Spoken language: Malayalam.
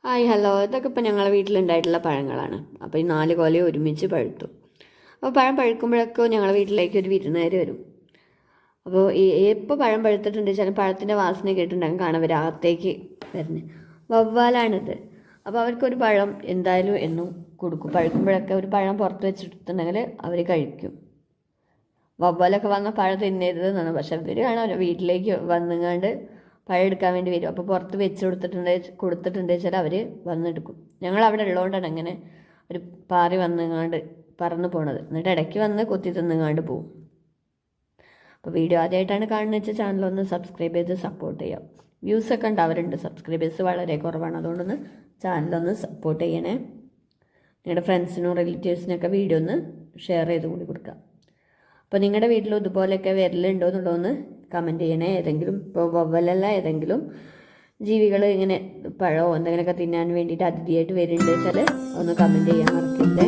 ഹായ് ഹലോ, ഇതൊക്കെ ഇപ്പോൾ ഞങ്ങളുടെ വീട്ടിലുണ്ടായിട്ടുള്ള പഴങ്ങളാണ്. അപ്പോൾ ഈ 4 കൊലയും ഒരുമിച്ച് പഴുത്തു. അപ്പോൾ പഴം പഴുക്കുമ്പോഴൊക്കെ ഞങ്ങളുടെ വീട്ടിലേക്ക് ഒരു വിരുന്നുകാർ വരും. അപ്പോൾ എപ്പോൾ പഴം പഴുത്തിട്ടുണ്ട് വെച്ചാൽ പഴത്തിൻ്റെ വാസന കേട്ടിട്ടുണ്ടാകും കാണാൻ അവർ അകത്തേക്ക് വരുന്നത്. വവ്വാലാണിത്. അപ്പോൾ അവർക്കൊരു പഴം എന്തായാലും എന്നും കൊടുക്കും. പഴുക്കുമ്പോഴൊക്കെ ഒരു പഴം പുറത്ത് വെച്ചിട്ടുണ്ടെങ്കിൽ അവർ കഴിക്കും. വവ്വാലൊക്കെ വന്ന പഴം തിന്നരുത് എന്നാണ്, പക്ഷെ ഇവർ കാണാൻ വീട്ടിലേക്ക് വന്നുകൊണ്ട് പഴം എടുക്കാൻ വേണ്ടി വരും. അപ്പോൾ പുറത്ത് വെച്ച് കൊടുത്തിട്ടുണ്ട് വെച്ചാൽ അവർ വന്നെടുക്കും. ഞങ്ങൾ അവിടെ ഉള്ളതുകൊണ്ടാണ് അങ്ങനെ ഒരു പാറി വന്നുങ്ങാണ്ട് പറന്ന് പോണത്. എന്നിട്ട് ഇടയ്ക്ക് വന്ന് കൊത്തി തിന്നുങ്ങാണ്ട് പോവും. അപ്പോൾ വീഡിയോ ആദ്യമായിട്ടാണ് കാണുന്നത് വെച്ചാൽ ചാനലൊന്ന് സബ്സ്ക്രൈബ് ചെയ്ത് സപ്പോർട്ട് ചെയ്യാം. വ്യൂസൊക്കെ ഉണ്ടാവാറുണ്ട്, സബ്സ്ക്രൈബേഴ്സ് വളരെ കുറവാണ്. അതുകൊണ്ടൊന്ന് ചാനലൊന്ന് സപ്പോർട്ട് ചെയ്യണേ. നിങ്ങളുടെ ഫ്രണ്ട്സിനും റിലേറ്റീവ്സിനൊക്കെ വീഡിയോ ഒന്ന് ഷെയർ ചെയ്ത് കൂടി കൊടുക്കുക. അപ്പോൾ നിങ്ങളുടെ വീട്ടിലും ഇതുപോലെയൊക്കെ വരലുണ്ടോ എന്നുള്ളതൊന്ന് കമൻറ്റ് ചെയ്യണേ. ഏതെങ്കിലും ഇപ്പോൾ വവ്വലല്ല, ഏതെങ്കിലും ജീവികൾ ഇങ്ങനെ പഴമോ എന്തെങ്കിലുമൊക്കെ തിന്നാൻ വേണ്ടിയിട്ട് അതിഥിയായിട്ട് വരുന്നുണ്ട് വെച്ചാൽ ഒന്ന് കമൻറ്റ് ചെയ്യാൻ മറക്കരുത്.